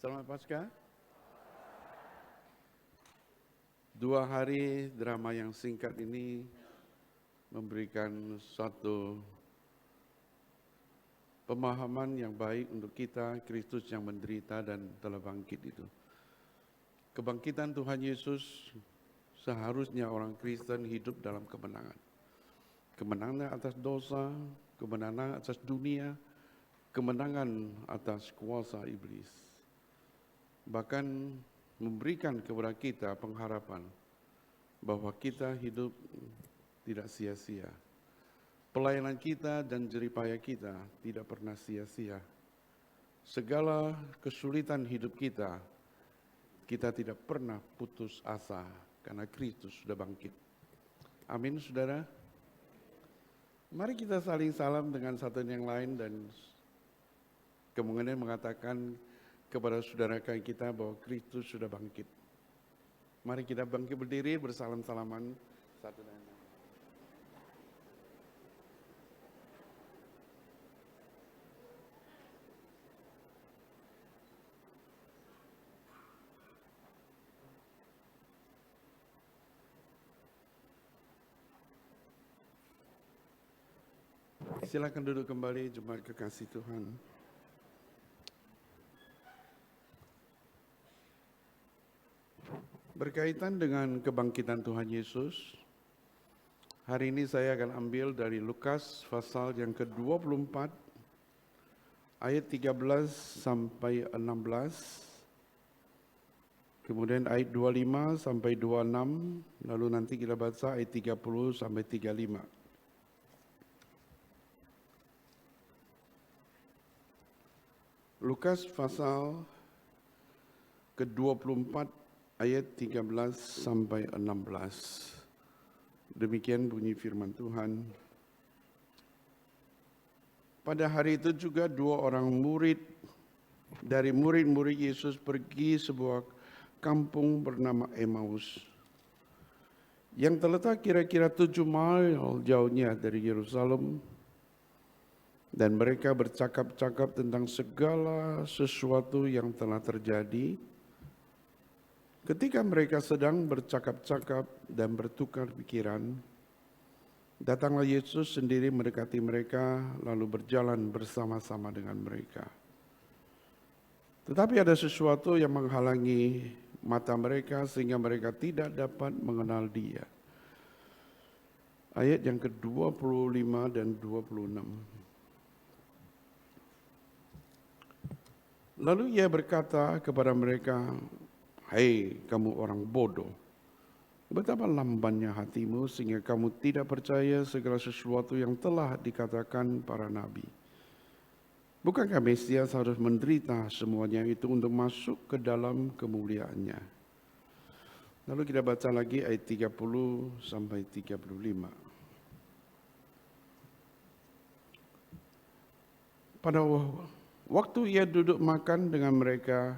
Selamat Paskah. 2 hari drama yang singkat ini memberikan suatu pemahaman yang baik untuk kita, Kristus yang menderita dan telah bangkit itu. Kebangkitan Tuhan Yesus seharusnya orang Kristen hidup dalam kemenangan. Kemenangan atas dosa, kemenangan atas dunia, kemenangan atas kuasa iblis. Bahkan memberikan kepada kita pengharapan bahwa kita hidup tidak sia-sia. Pelayanan kita dan jeripaya kita tidak pernah sia-sia. Segala kesulitan hidup kita tidak pernah putus asa karena Kristus sudah bangkit. Amin, saudara. Mari kita saling salam dengan satu yang lain dan kemudian mengatakan kepada saudara kita bahwa Kristus sudah bangkit. Mari kita bangkit berdiri bersalam-salaman satu dan lain. Silakan duduk kembali, jemaat kekasih Tuhan. Berkaitan dengan kebangkitan Tuhan Yesus, hari ini saya akan ambil dari Lukas pasal yang ke-24, ayat 13 sampai 16, kemudian ayat 25 sampai 26, lalu nanti kita baca ayat 30 sampai 35. Lukas pasal ke-24 ayat 13 sampai 16. Demikian bunyi firman Tuhan. Pada hari itu juga 2 orang murid dari murid-murid Yesus pergi sebuah kampung bernama Emmaus yang terletak kira-kira 7 mil jauhnya dari Yerusalem. Dan mereka bercakap-cakap tentang segala sesuatu yang telah terjadi. Ketika mereka sedang bercakap-cakap dan bertukar pikiran, datanglah Yesus sendiri mendekati mereka, lalu berjalan bersama-sama dengan mereka. Tetapi ada sesuatu yang menghalangi mata mereka sehingga mereka tidak dapat mengenal Dia. Ayat yang ke-25 dan 26. Lalu ia berkata kepada mereka, "Hai kamu orang bodoh, betapa lambannya hatimu sehingga kamu tidak percaya segala sesuatu yang telah dikatakan para nabi. Bukankah Mesias harus menderita semuanya itu untuk masuk ke dalam kemuliaannya?" Lalu kita baca lagi ayat 30 sampai 35. Pada waktu ia duduk makan dengan mereka,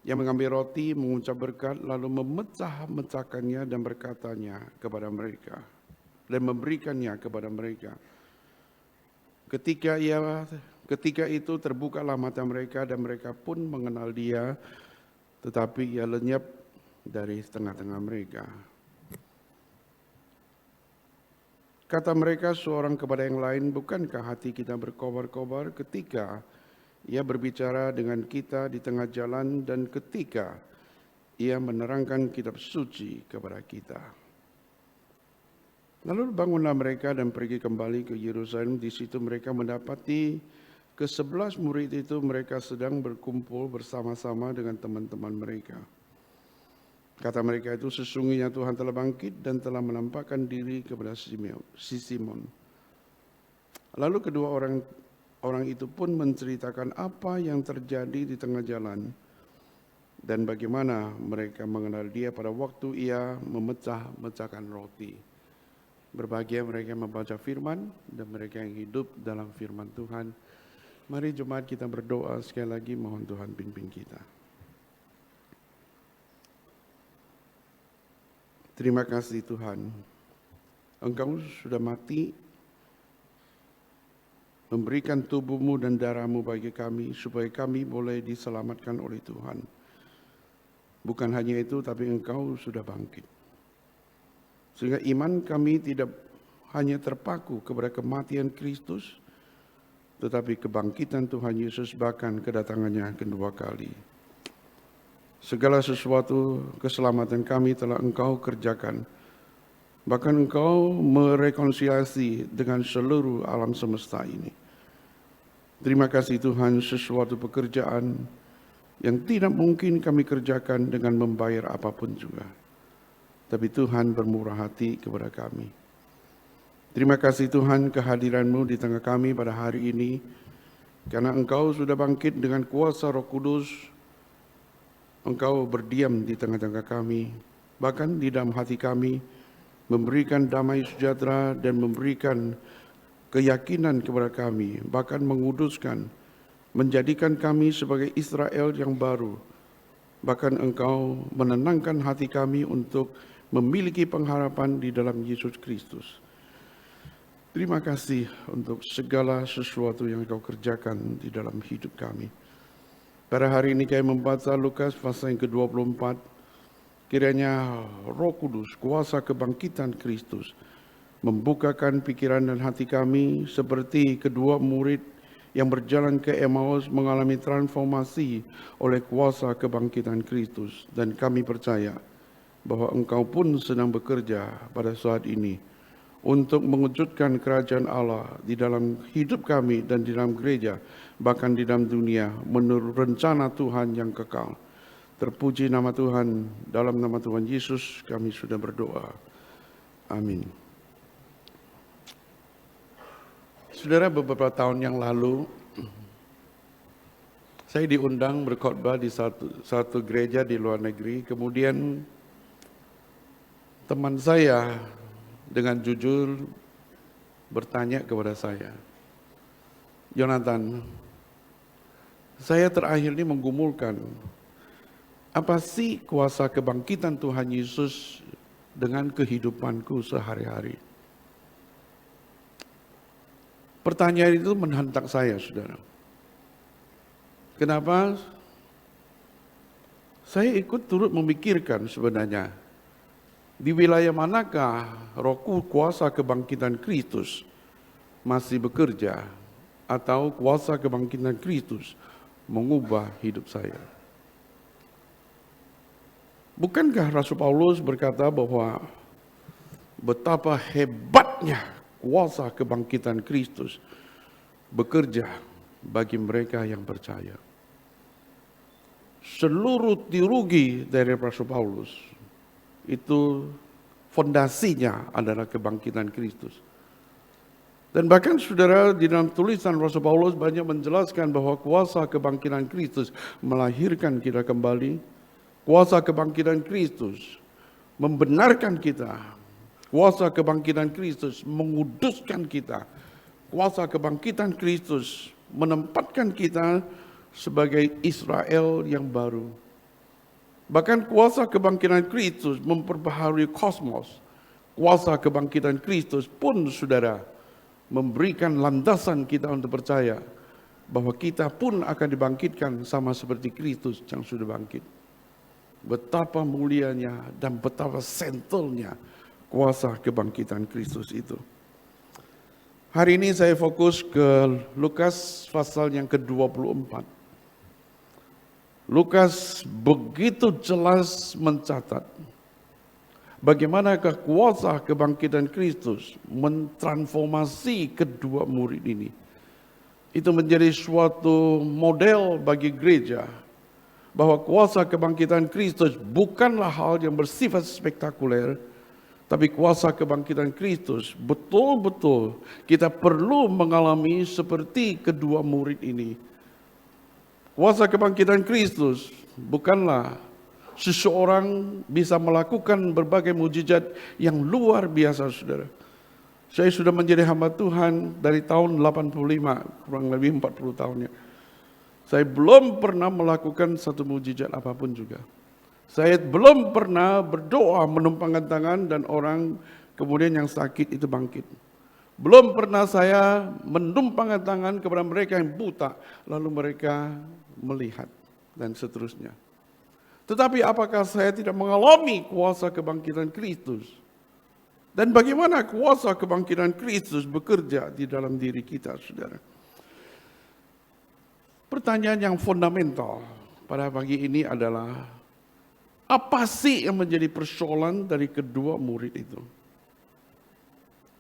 ia mengambil roti, mengucap berkat, lalu memecah-mecahkannya dan berkatanya kepada mereka dan memberikannya kepada mereka. Ketika itu terbukalah mata mereka dan mereka pun mengenal Dia, tetapi ia lenyap dari tengah-tengah mereka. Kata mereka seorang kepada yang lain, "Bukankah hati kita berkobar-kobar ketika Ia berbicara dengan kita di tengah jalan dan ketika Ia menerangkan kitab suci kepada kita?" Lalu bangunlah mereka dan pergi kembali ke Yerusalem. Di situ mereka mendapati ke-11 murid itu mereka sedang berkumpul bersama-sama dengan teman-teman mereka. Kata mereka itu, "Sesungguhnya Tuhan telah bangkit dan telah menampakkan diri kepada si Simon." Lalu kedua orang itu pun menceritakan apa yang terjadi di tengah jalan dan bagaimana mereka mengenal Dia pada waktu Ia memecah-mecahkan roti. Berbahagia mereka membaca firman dan mereka yang hidup dalam firman Tuhan. Mari jemaat kita berdoa sekali lagi, mohon Tuhan pimpin kita. Terima kasih Tuhan, Engkau sudah mati memberikan tubuhmu dan darahmu bagi kami, supaya kami boleh diselamatkan oleh Tuhan. Bukan hanya itu, tapi Engkau sudah bangkit. Sehingga iman kami tidak hanya terpaku kepada kematian Kristus, tetapi kebangkitan Tuhan Yesus bahkan kedatangannya kedua kali. Segala sesuatu keselamatan kami telah Engkau kerjakan. Bahkan Engkau merekonsiliasi dengan seluruh alam semesta ini. Terima kasih Tuhan, sesuatu pekerjaan yang tidak mungkin kami kerjakan dengan membayar apapun juga. Tapi Tuhan bermurah hati kepada kami. Terima kasih Tuhan, kehadiran-Mu di tengah kami pada hari ini, karena Engkau sudah bangkit dengan kuasa Roh Kudus. Engkau berdiam di tengah-tengah kami, bahkan di dalam hati kami, memberikan damai sejahtera dan memberikan keyakinan kepada kami, bahkan menguduskan, menjadikan kami sebagai Israel yang baru. Bahkan Engkau menenangkan hati kami untuk memiliki pengharapan di dalam Yesus Kristus. Terima kasih untuk segala sesuatu yang Engkau kerjakan di dalam hidup kami. Pada hari ini kami membaca Lukas pasal yang ke-24. Kiranya Roh Kudus, kuasa kebangkitan Kristus, membukakan pikiran dan hati kami seperti kedua murid yang berjalan ke Emmaus mengalami transformasi oleh kuasa kebangkitan Kristus. Dan kami percaya bahwa Engkau pun sedang bekerja pada saat ini untuk mewujudkan kerajaan Allah di dalam hidup kami dan di dalam gereja, bahkan di dalam dunia, menurut rencana Tuhan yang kekal. Terpuji nama Tuhan, dalam nama Tuhan Yesus kami sudah berdoa. Amin. Saudara, beberapa tahun yang lalu, saya diundang berkhotbah di satu gereja di luar negeri. Kemudian teman saya dengan jujur bertanya kepada saya, Jonathan, saya terakhir ini menggumulkan, apa sih kuasa kebangkitan Tuhan Yesus dengan kehidupanku sehari-hari? Pertanyaan itu menghantam saya, saudara. Kenapa? Saya ikut turut memikirkan sebenarnya, di wilayah manakah roh kuasa kebangkitan Kristus masih bekerja, atau kuasa kebangkitan Kristus mengubah hidup saya? Bukankah Rasul Paulus berkata bahwa betapa hebatnya kuasa kebangkitan Kristus bekerja bagi mereka yang percaya? Seluruh teologi dari Rasul Paulus itu fondasinya adalah kebangkitan Kristus. Dan bahkan saudara, di dalam tulisan Rasul Paulus banyak menjelaskan bahwa kuasa kebangkitan Kristus melahirkan kita kembali. Kuasa kebangkitan Kristus membenarkan kita. Kuasa kebangkitan Kristus menguduskan kita. Kuasa kebangkitan Kristus menempatkan kita sebagai Israel yang baru. Bahkan kuasa kebangkitan Kristus memperbaharui kosmos. Kuasa kebangkitan Kristus pun, saudara, memberikan landasan kita untuk percaya bahwa kita pun akan dibangkitkan sama seperti Kristus yang sudah bangkit. Betapa mulianya dan betapa sentralnya kuasa kebangkitan Kristus itu. Hari ini saya fokus ke Lukas pasal yang ke-24. Lukas begitu jelas mencatat bagaimanakah kuasa kebangkitan Kristus mentransformasi kedua murid ini. Itu menjadi suatu model bagi gereja, bahwa kuasa kebangkitan Kristus bukanlah hal yang bersifat spektakuler, tapi kuasa kebangkitan Kristus betul-betul kita perlu mengalami seperti kedua murid ini. Kuasa kebangkitan Kristus bukanlah seseorang bisa melakukan berbagai mujizat yang luar biasa, saudara. Saya sudah menjadi hamba Tuhan dari tahun 85, kurang lebih 40 tahunnya. Saya belum pernah melakukan satu mujizat apapun juga. Saya belum pernah berdoa menumpangkan tangan dan orang kemudian yang sakit itu bangkit. Belum pernah saya menumpangkan tangan kepada mereka yang buta, lalu mereka melihat, dan seterusnya. Tetapi apakah saya tidak mengalami kuasa kebangkitan Kristus? Dan bagaimana kuasa kebangkitan Kristus bekerja di dalam diri kita, saudara? Pertanyaan yang fundamental pada pagi ini adalah, apa sih yang menjadi persoalan dari kedua murid itu?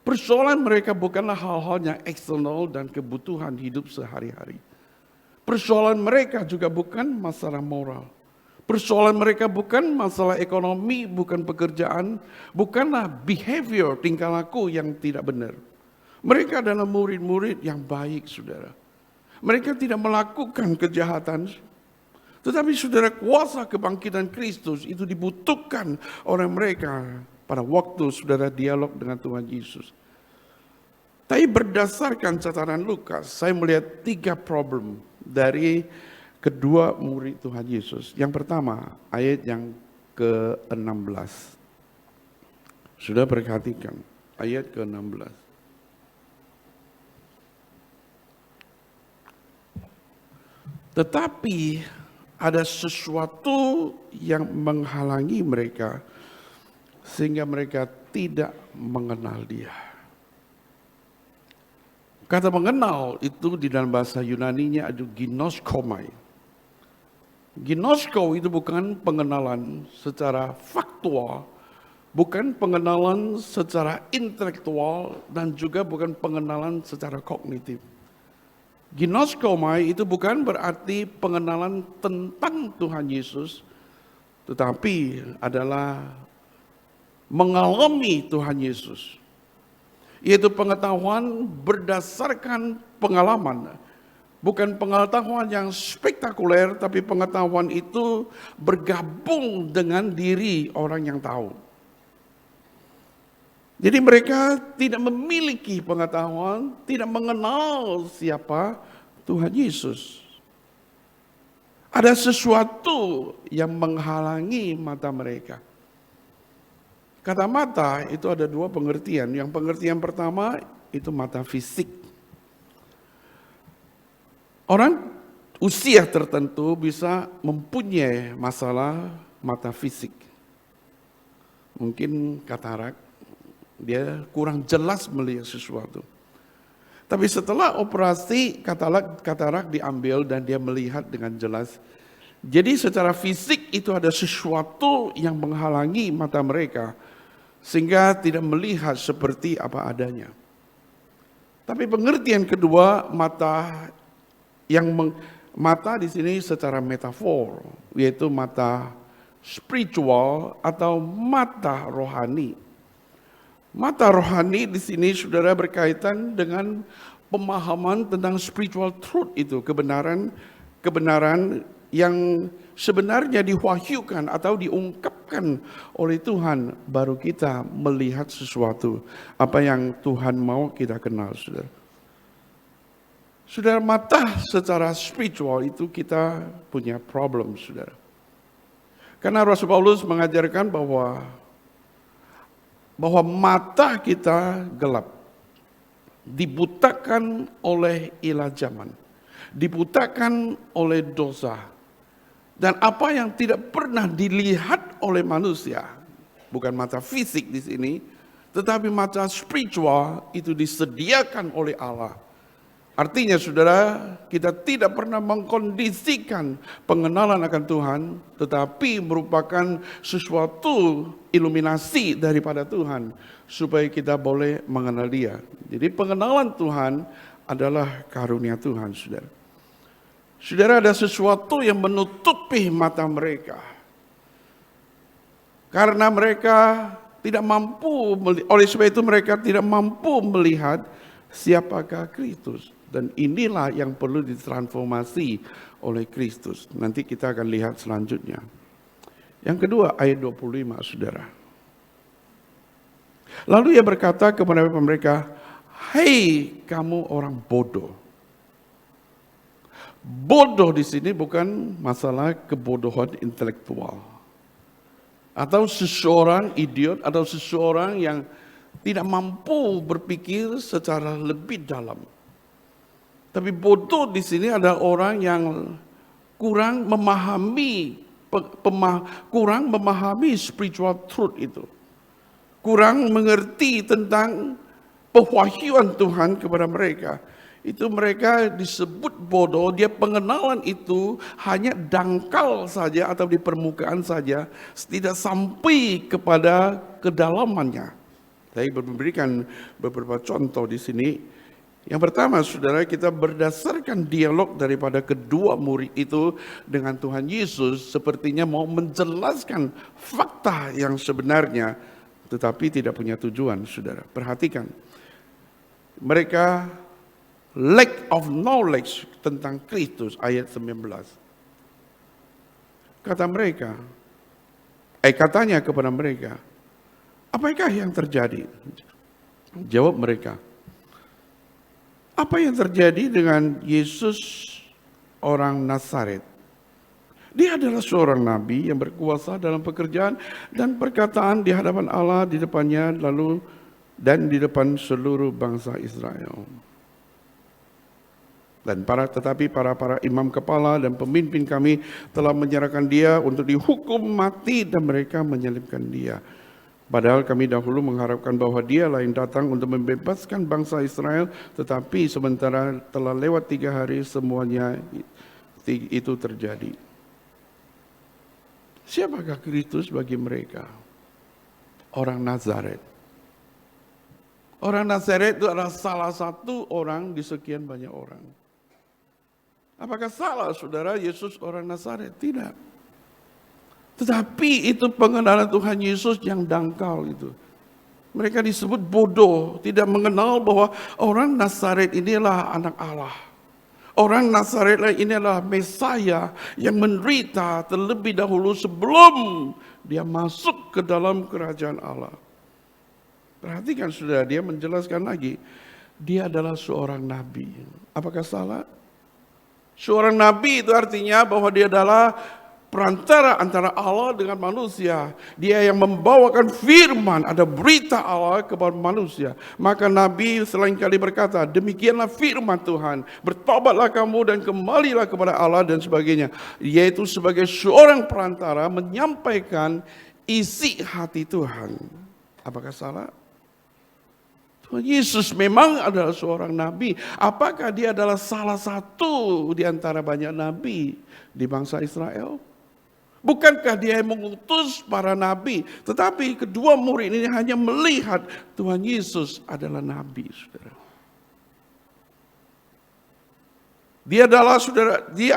Persoalan mereka bukanlah hal-hal yang eksternal dan kebutuhan hidup sehari-hari. Persoalan mereka juga bukan masalah moral. Persoalan mereka bukan masalah ekonomi, bukan pekerjaan, bukanlah behavior, tingkah laku yang tidak benar. Mereka adalah murid-murid yang baik, saudara. Mereka tidak melakukan kejahatan, tetapi saudara, kuasa kebangkitan Kristus itu dibutuhkan oleh mereka pada waktu saudara dialog dengan Tuhan Yesus. Tapi berdasarkan catatan Lukas, saya melihat 3 problem dari kedua murid Tuhan Yesus. Yang pertama, ayat yang ke-16. Sudah perhatikan, ayat ke-16. Tetapi ada sesuatu yang menghalangi mereka sehingga mereka tidak mengenal Dia. Kata mengenal itu di dalam bahasa Yunaninya ada ginoskomai. Ginosko itu bukan pengenalan secara faktual, bukan pengenalan secara intelektual, dan juga bukan pengenalan secara kognitif. Ginoskomai itu bukan berarti pengenalan tentang Tuhan Yesus, tetapi adalah mengalami Tuhan Yesus. Yaitu pengetahuan berdasarkan pengalaman. Bukan pengetahuan yang spektakuler, tapi pengetahuan itu bergabung dengan diri orang yang tahu. Jadi mereka tidak memiliki pengetahuan, tidak mengenal siapa Tuhan Yesus. Ada sesuatu yang menghalangi mata mereka. Kata mata itu ada 2 pengertian. Yang pengertian pertama itu mata fisik. Orang usia tertentu bisa mempunyai masalah mata fisik. Mungkin katarak, dia kurang jelas melihat sesuatu. Tapi setelah operasi katarak diambil dan dia melihat dengan jelas. Jadi secara fisik itu ada sesuatu yang menghalangi mata mereka sehingga tidak melihat seperti apa adanya. Tapi pengertian kedua, mata di sini secara metafor, yaitu mata spiritual atau mata rohani. Mata rohani di sini saudara berkaitan dengan pemahaman tentang spiritual truth itu, kebenaran yang sebenarnya diwahyukan atau diungkapkan oleh Tuhan, baru kita melihat sesuatu apa yang Tuhan mau kita kenal, saudara. Saudara, mata secara spiritual itu kita punya problem, saudara. Karena Rasul Paulus mengajarkan bahwa mata kita gelap, dibutakan oleh ilah zaman, dibutakan oleh dosa. Dan apa yang tidak pernah dilihat oleh manusia, bukan mata fisik di sini, tetapi mata spiritual itu disediakan oleh Allah. Artinya saudara, kita tidak pernah mengkondisikan pengenalan akan Tuhan, tetapi merupakan sesuatu iluminasi daripada Tuhan, supaya kita boleh mengenal Dia. Jadi pengenalan Tuhan adalah karunia Tuhan, saudara. Saudara, ada sesuatu yang menutupi mata mereka. Karena mereka tidak mampu, oleh sebab itu mereka tidak mampu melihat siapakah Kristus. Dan inilah yang perlu ditransformasi oleh Kristus. Nanti kita akan lihat selanjutnya. Yang kedua, ayat 25, saudara. Lalu ia berkata kepada mereka, "Hei kamu orang bodoh." Bodoh di sini bukan masalah kebodohan intelektual atau seseorang idiot atau seseorang yang tidak mampu berpikir secara lebih dalam. Tapi bodoh di sini adalah orang yang kurang memahami spiritual truth itu. Kurang mengerti tentang pewahyuan Tuhan kepada mereka. Itu mereka disebut bodoh, dia pengenalan itu hanya dangkal saja atau di permukaan saja, tidak sampai kepada kedalamannya. Saya memberikan beberapa contoh di sini. Yang pertama, saudara, kita berdasarkan dialog daripada kedua murid itu dengan Tuhan Yesus, sepertinya mau menjelaskan fakta yang sebenarnya, tetapi tidak punya tujuan, saudara. Perhatikan, mereka lack of knowledge tentang Kristus, ayat 19. Katanya kepada mereka, apakah yang terjadi? Jawab mereka, apa yang terjadi dengan Yesus orang Nazaret? Dia adalah seorang nabi yang berkuasa dalam pekerjaan dan perkataan di hadapan Allah, di depannya dan di depan seluruh bangsa Israel. Tetapi para imam kepala dan pemimpin kami telah menyerahkan dia untuk dihukum mati dan mereka menyalibkan dia. Padahal kami dahulu mengharapkan bahwa dialah yang datang untuk membebaskan bangsa Israel, tetapi sementara telah lewat 3 hari semuanya itu terjadi. Siapakah Kristus bagi mereka? Orang Nazaret. Orang Nazaret itu adalah salah satu orang di sekian banyak orang. Apakah salah, saudara, Yesus orang Nazaret? Tidak. Tetapi itu pengenalan Tuhan Yesus yang dangkal itu. Mereka disebut bodoh, tidak mengenal bahwa orang Nazaret inilah anak Allah. Orang Nazaret ini adalah Mesaya yang menderita terlebih dahulu sebelum dia masuk ke dalam kerajaan Allah. Perhatikan saudara, dia menjelaskan lagi, dia adalah seorang nabi. Apakah salah? Seorang nabi itu artinya bahwa dia adalah perantara antara Allah dengan manusia. Dia yang membawakan firman, ada berita Allah kepada manusia. Maka Nabi selain kali berkata, demikianlah firman Tuhan, bertobatlah kamu dan kembalilah kepada Allah dan sebagainya. Yaitu sebagai seorang perantara menyampaikan isi hati Tuhan. Apakah salah? Tuhan Yesus memang adalah seorang nabi. Apakah dia adalah salah satu di antara banyak nabi di bangsa Israel? Bukankah dia yang mengutus para nabi? Tetapi kedua murid ini hanya melihat Tuhan Yesus adalah nabi, saudara. Dia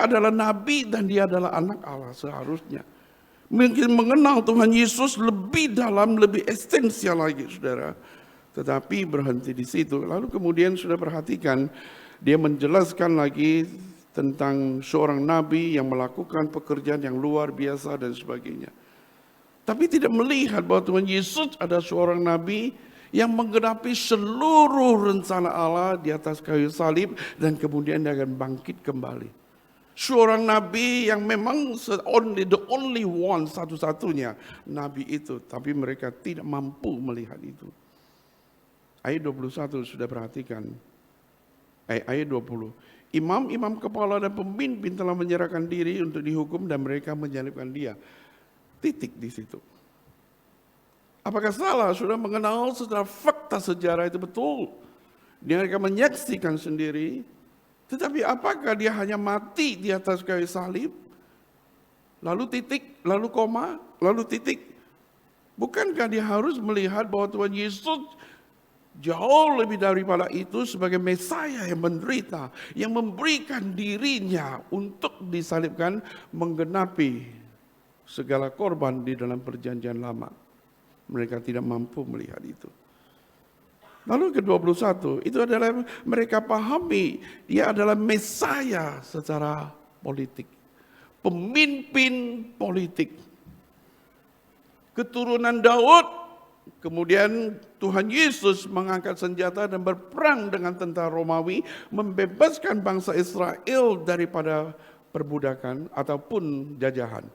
adalah nabi dan dia adalah anak Allah seharusnya. Mungkin mengenal Tuhan Yesus lebih dalam, lebih esensial lagi, saudara. Tetapi berhenti di situ. Lalu kemudian sudah perhatikan, dia menjelaskan lagi tentang seorang nabi yang melakukan pekerjaan yang luar biasa dan sebagainya. Tapi tidak melihat bahwa Tuhan Yesus adalah seorang nabi yang menggenapi seluruh rencana Allah di atas kayu salib dan kemudian dia akan bangkit kembali. Seorang nabi yang memang the only one, satu-satunya nabi itu. Tapi mereka tidak mampu melihat itu. Ayat 21 sudah perhatikan. Ayat 20. Imam-imam kepala dan pemimpin telah menyerahkan diri untuk dihukum dan mereka menyalibkan dia. Titik di situ. Apakah salah sudah mengenal secara fakta sejarah itu betul? Dia akan menyaksikan sendiri. Tetapi apakah dia hanya mati di atas kayu salib? Lalu titik, lalu koma, lalu titik. Bukankah dia harus melihat bahwa Tuhan Yesus jauh lebih daripada itu sebagai Mesaya yang menderita, yang memberikan dirinya untuk disalibkan, menggenapi segala korban di dalam perjanjian lama. Mereka tidak mampu melihat itu. Lalu ke-21, itu adalah mereka pahami dia adalah Mesaya secara politik. Pemimpin politik. Keturunan Daud. Kemudian Tuhan Yesus mengangkat senjata dan berperang dengan tentara Romawi, membebaskan bangsa Israel daripada perbudakan ataupun jajahan.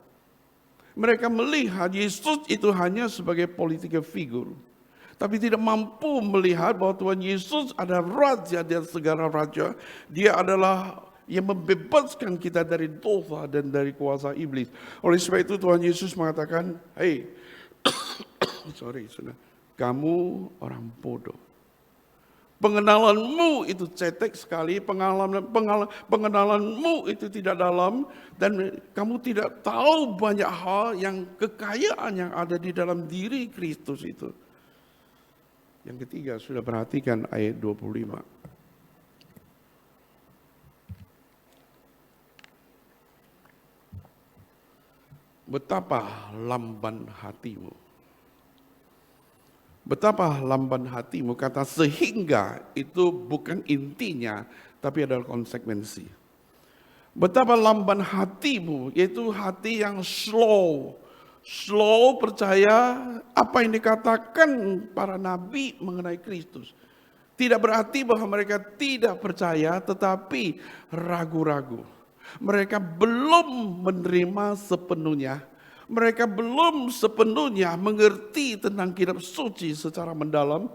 Mereka melihat Yesus itu hanya sebagai political figure. tapi tidak mampu melihat bahwa Tuhan Yesus adalah Raja dan segala Raja. Dia adalah yang membebaskan kita dari dosa dan dari kuasa iblis. Oleh sebab itu Tuhan Yesus mengatakan, "Hei, kamu orang bodoh. Pengenalanmu itu cetek sekali, pengenalanmu itu tidak dalam, dan kamu tidak tahu banyak hal yang kekayaan yang ada di dalam diri Kristus itu." Yang ketiga, sudah perhatikan ayat 25. Betapa lamban hatimu. Betapa lamban hatimu, kata sehingga itu bukan intinya, tapi adalah konsekuensi. Betapa lamban hatimu, yaitu hati yang slow percaya apa yang dikatakan para nabi mengenai Kristus. Tidak berarti bahwa mereka tidak percaya, tetapi ragu-ragu. Mereka belum menerima sepenuhnya. Mereka belum sepenuhnya mengerti tentang kitab suci secara mendalam.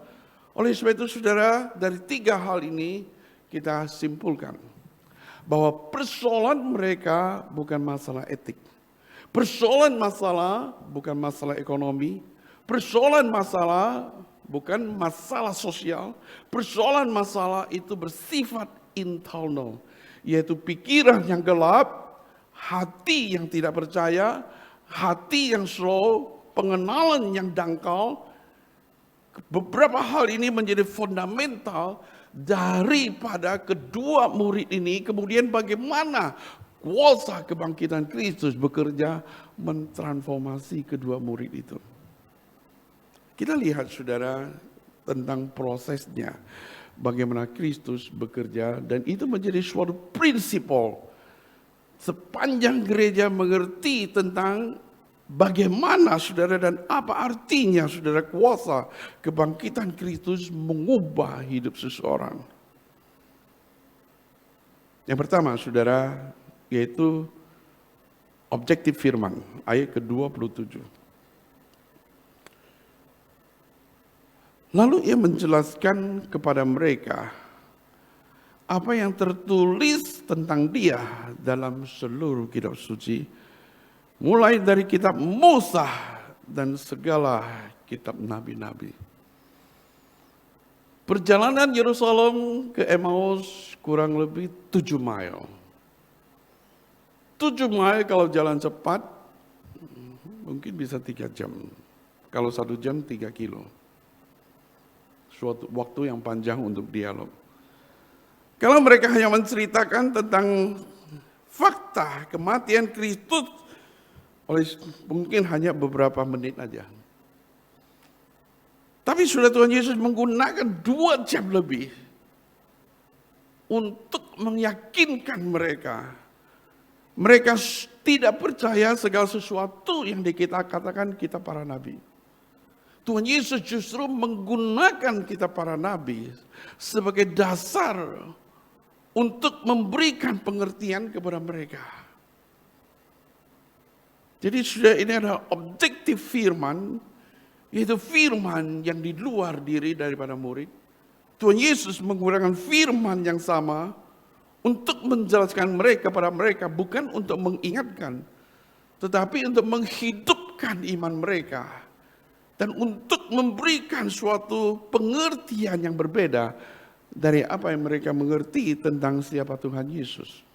Oleh sebab itu saudara, dari 3 hal ini kita simpulkan bahwa persoalan mereka bukan masalah etik. Persoalan masalah bukan masalah ekonomi. Persoalan masalah bukan masalah sosial. Persoalan masalah itu bersifat internal, yaitu pikiran yang gelap, hati yang tidak percaya, hati yang slow, pengenalan yang dangkal. Beberapa hal ini menjadi fundamental daripada kedua murid ini. Kemudian bagaimana kuasa kebangkitan Kristus bekerja mentransformasi kedua murid itu. Kita lihat saudara tentang prosesnya. Bagaimana Kristus bekerja, dan itu menjadi suatu prinsipal. Sepanjang gereja mengerti tentang bagaimana saudara dan apa artinya saudara kuasa kebangkitan Kristus mengubah hidup seseorang. Yang pertama saudara, yaitu objektif firman, ayat ke-27. Lalu ia menjelaskan kepada mereka apa yang tertulis tentang dia dalam seluruh kitab suci, mulai dari kitab Musa dan segala kitab nabi-nabi. Perjalanan Yerusalem ke Emmaus kurang lebih 7 mile. 7 mile kalau jalan cepat mungkin bisa 3 jam. Kalau 1 jam 3 kilo. Suatu waktu yang panjang untuk dialog. Kalau mereka hanya menceritakan tentang fakta kematian Kristus, mungkin hanya beberapa menit aja. Tapi sudah Tuhan Yesus menggunakan 2 jam lebih untuk meyakinkan mereka. Mereka tidak percaya segala sesuatu yang kita katakan kita para nabi. Tuhan Yesus justru menggunakan kita para nabi sebagai dasar untuk memberikan pengertian kepada mereka. Jadi sudah ini adalah objektif firman, yaitu firman yang di luar diri daripada murid. Tuhan Yesus menggunakan firman yang sama untuk menjelaskan mereka kepada mereka, bukan untuk mengingatkan, tetapi untuk menghidupkan iman mereka. Dan untuk memberikan suatu pengertian yang berbeda dari apa yang mereka mengerti tentang siapa Tuhan Yesus.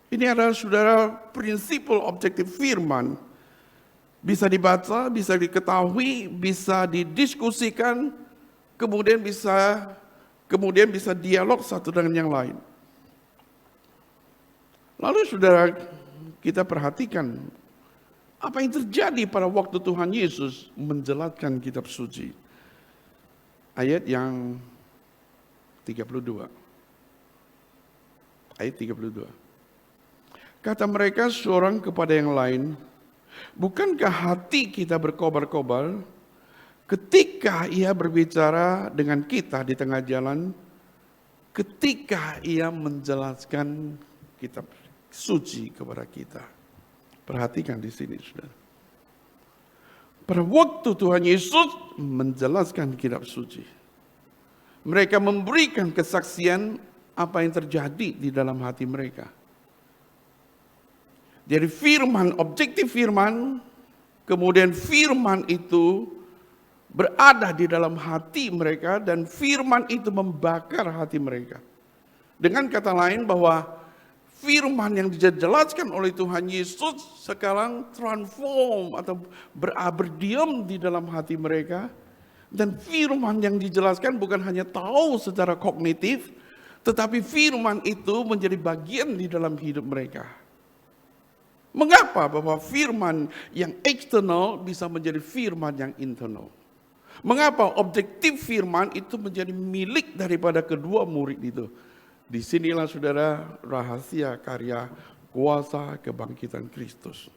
Ini adalah saudara prinsip objektif firman. Bisa dibaca, bisa diketahui, bisa didiskusikan, kemudian bisa dialog satu dengan yang lain. Lalu saudara, kita perhatikan apa yang terjadi pada waktu Tuhan Yesus menjelaskan kitab suci. Ayat yang 32. Ayat 32. Kata mereka seorang kepada yang lain, bukankah hati kita berkobar-kobar ketika ia berbicara dengan kita di tengah jalan, ketika ia menjelaskan kitab suci kepada kita? Perhatikan di sini, saudara. Pada waktu Tuhan Yesus menjelaskan kitab suci, mereka memberikan kesaksian apa yang terjadi di dalam hati mereka. Jadi firman, objektif firman, kemudian firman itu berada di dalam hati mereka dan firman itu membakar hati mereka. Dengan kata lain bahwa firman yang dijelaskan oleh Tuhan Yesus sekarang transform atau berdiam di dalam hati mereka. Dan firman yang dijelaskan bukan hanya tahu secara kognitif, tetapi firman itu menjadi bagian di dalam hidup mereka. Mengapa bahwa firman yang eksternal bisa menjadi firman yang internal? Mengapa objektif firman itu menjadi milik daripada kedua murid itu? Disinilah saudara rahasia karya kuasa kebangkitan Kristus.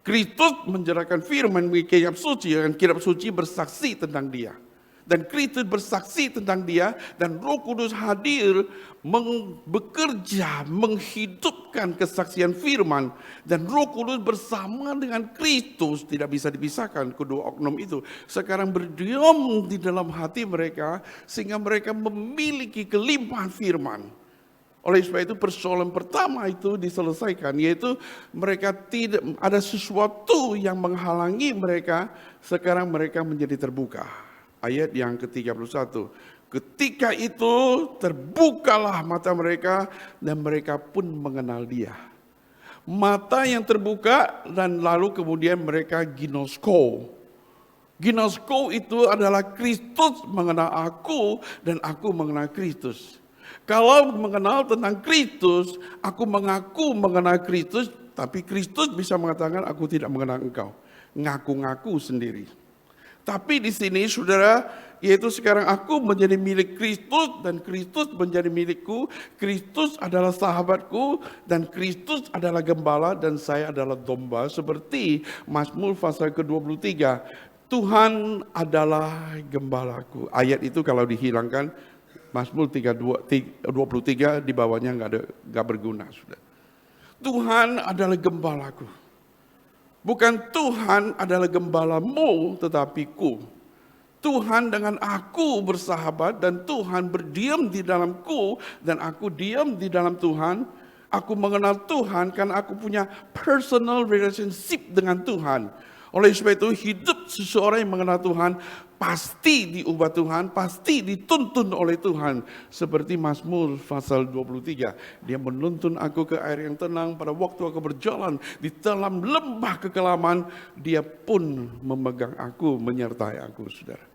Kristus menjelaskan firman di kitab suci, dan kitab suci bersaksi tentang dia. Dan Kristus bersaksi tentang dia, dan Roh Kudus hadir bekerja, menghidupkan kesaksian firman. Dan Roh Kudus bersama dengan Kristus, tidak bisa dipisahkan kedua oknum itu. Sekarang berdiam di dalam hati mereka, sehingga mereka memiliki kelimpahan firman. Oleh sebab itu persoalan pertama itu diselesaikan, yaitu mereka tidak ada sesuatu yang menghalangi mereka, sekarang mereka menjadi terbuka. Ayat yang ke-31. Ketika itu terbukalah mata mereka dan mereka pun mengenal dia. Mata yang terbuka dan lalu kemudian mereka ginosko. Ginosko itu adalah Kristus mengenal aku dan aku mengenal Kristus. Kalau mengenal tentang Kristus, aku mengaku mengenal Kristus, tapi Kristus bisa mengatakan aku tidak mengenal engkau. Ngaku-ngaku sendiri. Tapi di sini saudara, yaitu sekarang aku menjadi milik Kristus dan Kristus menjadi milikku. Kristus adalah sahabatku dan Kristus adalah gembala dan saya adalah domba. Seperti Mazmur pasal ke-23, Tuhan adalah gembalaku. Ayat itu kalau dihilangkan, Mazmur 23 di bawahnya nggak berguna sudah. Tuhan adalah gembalaku. Bukan Tuhan adalah gembalamu, tetapi ku. Tuhan dengan aku bersahabat dan Tuhan berdiam di dalamku dan aku diam di dalam Tuhan. Aku mengenal Tuhan karena aku punya personal relationship dengan Tuhan. Oleh sebab itu hidup seseorang yang mengenal Tuhan pasti diubah Tuhan, pasti dituntun oleh Tuhan. Seperti Mazmur pasal 23. Dia menuntun aku ke air yang tenang pada waktu aku berjalan di dalam lembah kekelaman. Dia pun memegang aku, menyertai aku, saudara.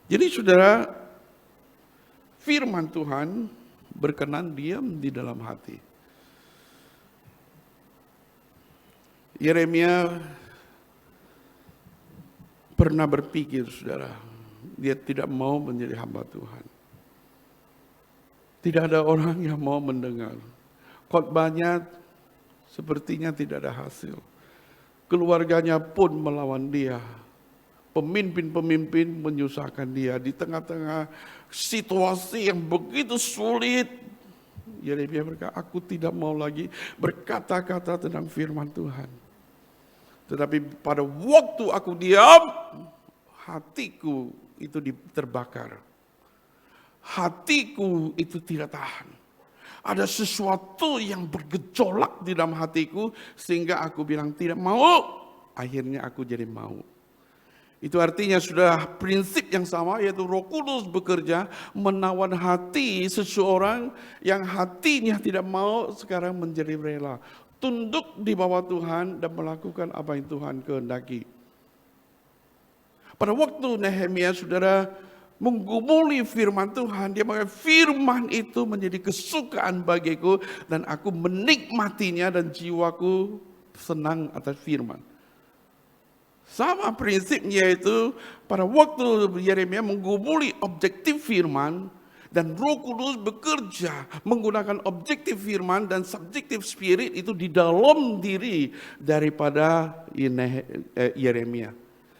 Jadi saudara, firman Tuhan berkenan diam di dalam hati. Yeremia pernah berpikir, saudara, dia tidak mau menjadi hamba Tuhan. Tidak ada orang yang mau mendengar. Khotbahnya sepertinya tidak ada hasil. Keluarganya pun melawan dia. Pemimpin-pemimpin menyusahkan dia di tengah-tengah situasi yang begitu sulit. Yeremia berkata, aku tidak mau lagi berkata-kata tentang firman Tuhan. Tetapi pada waktu aku diam, hatiku itu terbakar. Hatiku itu tidak tahan. Ada sesuatu yang bergejolak di dalam hatiku sehingga aku bilang tidak mau. Akhirnya aku jadi mau. Itu artinya sudah prinsip yang sama, yaitu Roh Kudus bekerja menawan hati seseorang yang hatinya tidak mau sekarang menjadi rela. Tunduk di bawah Tuhan dan melakukan apa yang Tuhan kehendaki. Pada waktu Nehemia, saudara, menggumuli firman Tuhan, dia mengatakan firman itu menjadi kesukaan bagiku dan aku menikmatinya dan jiwaku senang atas firman. Sama prinsipnya itu pada waktu Yeremia menggumuli objektif firman, dan Roh Kudus bekerja menggunakan objektif firman dan subjektif spirit itu di dalam diri daripada Yeremia.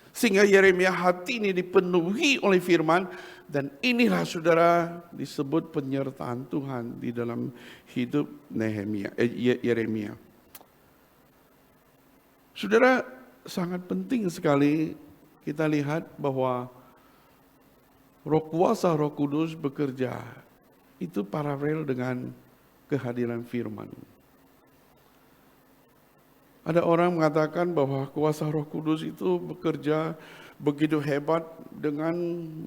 Sehingga Yeremia hati ini dipenuhi oleh firman dan inilah saudara disebut penyertaan Tuhan di dalam hidup Yeremia. Saudara, sangat penting sekali kita lihat bahwa Roh kuasa Roh Kudus bekerja itu paralel dengan kehadiran firman. Ada orang mengatakan bahwa kuasa Roh Kudus itu bekerja begitu hebat dengan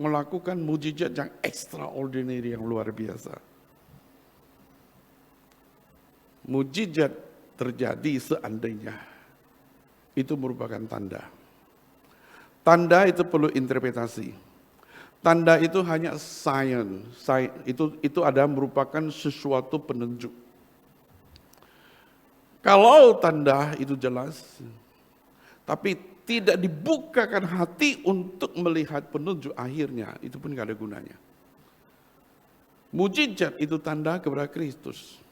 melakukan mujizat yang extraordinary, yang luar biasa. Mujizat terjadi seandainya itu merupakan tanda. Tanda itu perlu interpretasi. Tanda itu hanya sign, itu ada merupakan sesuatu penunjuk. Kalau tanda itu jelas, tapi tidak dibukakan hati untuk melihat penunjuk akhirnya, itu pun gak ada gunanya. Mujizat itu tanda kepada Kristus.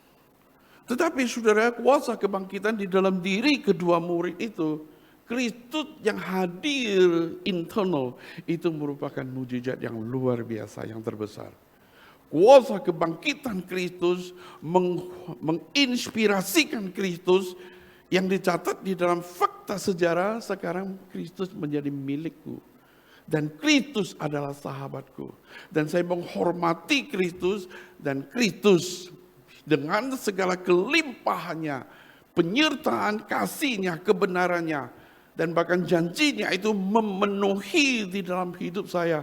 Tetapi saudara, kuasa kebangkitan di dalam diri kedua murid itu, Kristus yang hadir internal, itu merupakan mujizat yang luar biasa, yang terbesar. Kuasa kebangkitan Kristus menginspirasikan Kristus yang dicatat di dalam fakta sejarah. Sekarang Kristus menjadi milikku dan Kristus adalah sahabatku, dan saya menghormati Kristus, dan Kristus dengan segala kelimpahannya, penyertaan kasihnya, kebenarannya, dan bahkan janjinya itu memenuhi di dalam hidup saya.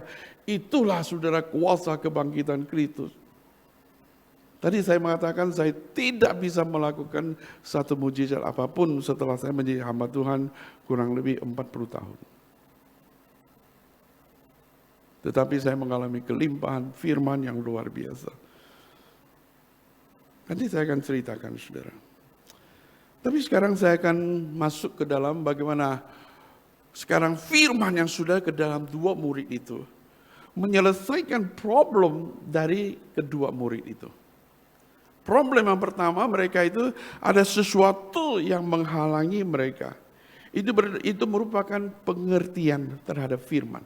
Itulah saudara kuasa kebangkitan Kristus. Tadi saya mengatakan saya tidak bisa melakukan satu mujizat apapun setelah saya menjadi hamba Tuhan kurang lebih 40 tahun. Tetapi saya mengalami kelimpahan firman yang luar biasa. Nanti saya akan ceritakan saudara. Tapi sekarang saya akan masuk ke dalam bagaimana sekarang firman yang sudah ke dalam dua murid itu menyelesaikan problem dari kedua murid itu. Problem yang pertama, mereka itu ada sesuatu yang menghalangi mereka. Itu merupakan pengertian terhadap firman.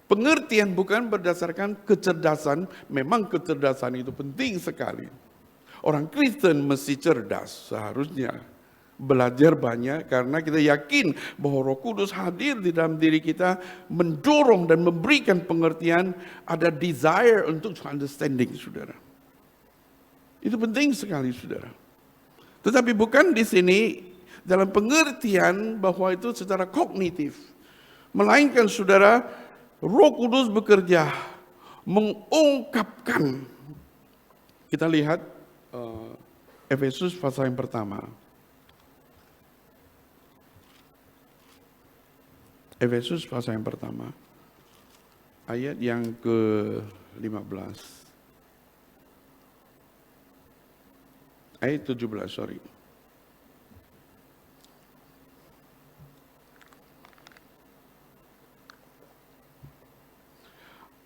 Pengertian bukan berdasarkan kecerdasan, memang kecerdasan itu penting sekali. Orang Kristen mesti cerdas seharusnya. Belajar banyak karena kita yakin bahwa Roh Kudus hadir di dalam diri kita, mendorong dan memberikan pengertian, ada desire untuk understanding, saudara. Itu penting sekali, saudara. Tetapi bukan di sini dalam pengertian bahwa itu secara kognitif, melainkan saudara, Roh Kudus bekerja mengungkapkan. Kita lihat Efesus pasal yang pertama. Efesus pasal yang pertama, ayat yang ke-15. Ayat 17, sorry.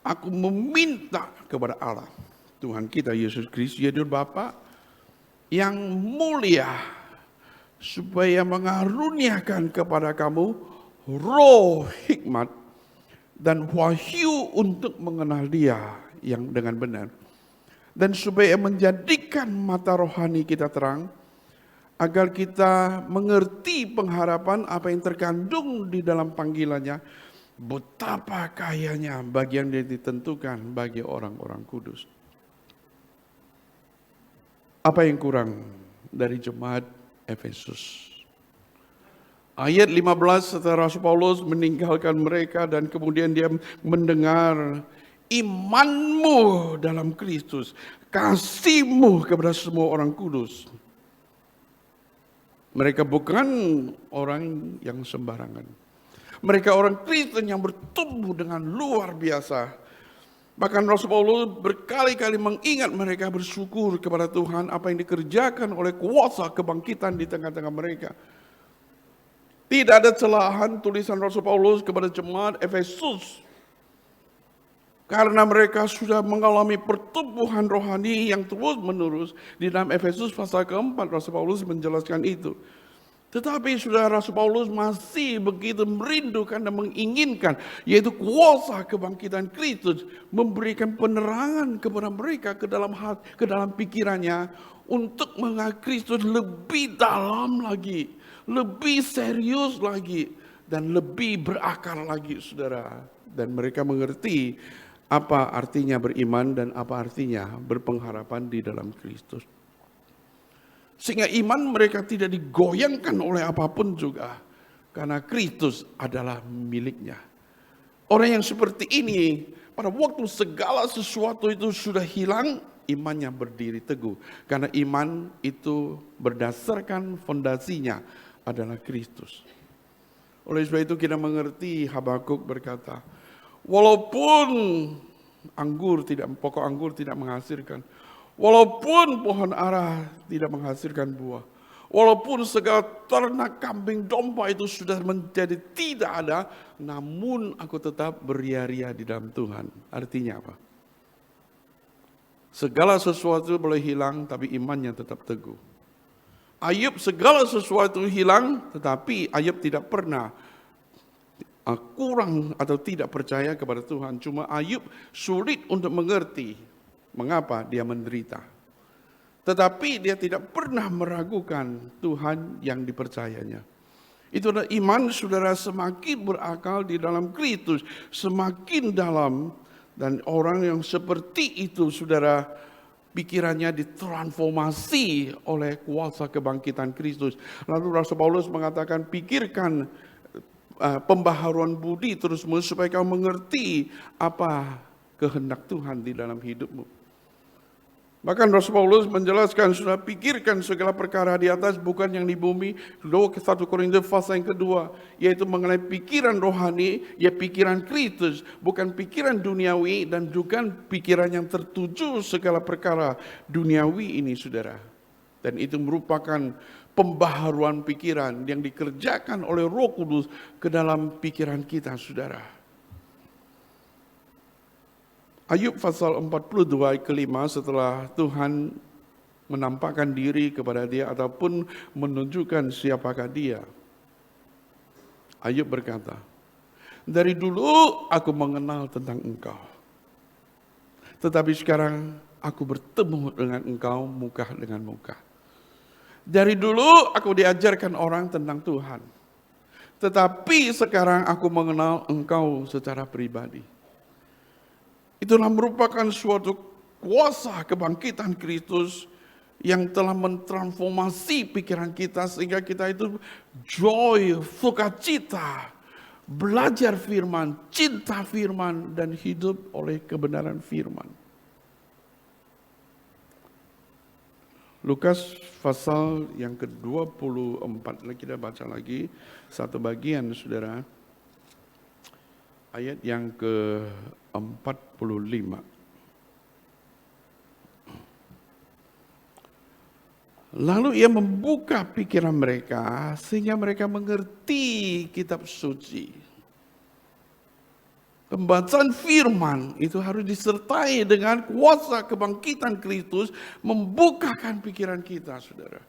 Aku meminta kepada Allah, Tuhan kita Yesus Kristus, yaitu Bapa yang mulia, supaya mengaruniakan kepada kamu roh hikmat dan wahyu untuk mengenal Dia yang dengan benar, dan supaya menjadikan mata rohani kita terang, agar kita mengerti pengharapan apa yang terkandung di dalam panggilannya, betapa kayanya bagian yang ditentukan bagi orang-orang kudus. Apa yang kurang dari jemaat Efesus? Ayat 15, setelah Rasul Paulus meninggalkan mereka dan kemudian dia mendengar imanmu dalam Kristus, kasihmu kepada semua orang kudus. Mereka bukan orang yang sembarangan. Mereka orang Kristen yang bertumbuh dengan luar biasa. Bahkan Rasul Paulus berkali-kali mengingat mereka bersyukur kepada Tuhan apa yang dikerjakan oleh kuasa kebangkitan di tengah-tengah mereka. Tidak ada celahan tulisan Rasul Paulus kepada jemaat Efesus, karena mereka sudah mengalami pertumbuhan rohani yang terus-menerus. Di dalam Efesus pasal keempat Rasul Paulus menjelaskan itu. Tetapi saudara, Rasul Paulus masih begitu merindukan dan menginginkan, yaitu kuasa kebangkitan Kristus memberikan penerangan kepada mereka ke dalam pikirannya untuk mengenal Kristus lebih dalam lagi, lebih serius lagi, dan lebih berakar lagi, saudara. Dan mereka mengerti apa artinya beriman dan apa artinya berpengharapan di dalam Kristus. Sehingga iman mereka tidak digoyangkan oleh apapun juga, karena Kristus adalah miliknya. Orang yang seperti ini, pada waktu segala sesuatu itu sudah hilang, imannya berdiri teguh. Karena iman itu berdasarkan fondasinya adalah Kristus. Oleh sebab itu kita mengerti, Habakuk berkata, walaupun pokok anggur tidak menghasilkan, walaupun pohon ara tidak menghasilkan buah, walaupun segala ternak kambing domba itu sudah menjadi tidak ada, namun aku tetap beria-ria di dalam Tuhan. Artinya apa? Segala sesuatu boleh hilang, tapi imannya tetap teguh. Ayub segala sesuatu hilang, tetapi Ayub tidak pernah kurang atau tidak percaya kepada Tuhan. Cuma Ayub sulit untuk mengerti mengapa dia menderita. Tetapi dia tidak pernah meragukan Tuhan yang dipercayanya. Itu adalah iman, saudara, semakin berakal di dalam Kristus, semakin dalam. Dan orang yang seperti itu, saudara, pikirannya ditransformasi oleh kuasa kebangkitan Kristus. Lalu Rasul Paulus mengatakan, pikirkan pembaharuan budi terus-menerus supaya kau mengerti apa kehendak Tuhan di dalam hidupmu. Bahkan Rasul Paulus menjelaskan, sudah pikirkan segala perkara di atas, bukan yang di bumi. 1 Korintus pasal yang kedua, yaitu mengenai pikiran rohani, ya pikiran Kristus, bukan pikiran duniawi dan bukan pikiran yang tertuju segala perkara duniawi ini, saudara. Dan itu merupakan pembaharuan pikiran yang dikerjakan oleh Roh Kudus ke dalam pikiran kita, saudara. Ayub pasal 42 ayat ke-5, setelah Tuhan menampakkan diri kepada dia ataupun menunjukkan siapakah dia. Ayub berkata, dari dulu aku mengenal tentang engkau, tetapi sekarang aku bertemu dengan engkau muka dengan muka. Dari dulu aku diajarkan orang tentang Tuhan, tetapi sekarang aku mengenal engkau secara pribadi. Itulah merupakan suatu kuasa kebangkitan Kristus yang telah mentransformasi pikiran kita sehingga kita itu joy, sukacita, belajar firman, cinta firman, dan hidup oleh kebenaran firman. Lukas pasal yang ke-24, kita baca lagi satu bagian, saudara. Ayat yang ke-45. Lalu ia membuka pikiran mereka sehingga mereka mengerti kitab suci. Pembacaan firman itu harus disertai dengan kuasa kebangkitan Kristus membukakan pikiran kita, saudara.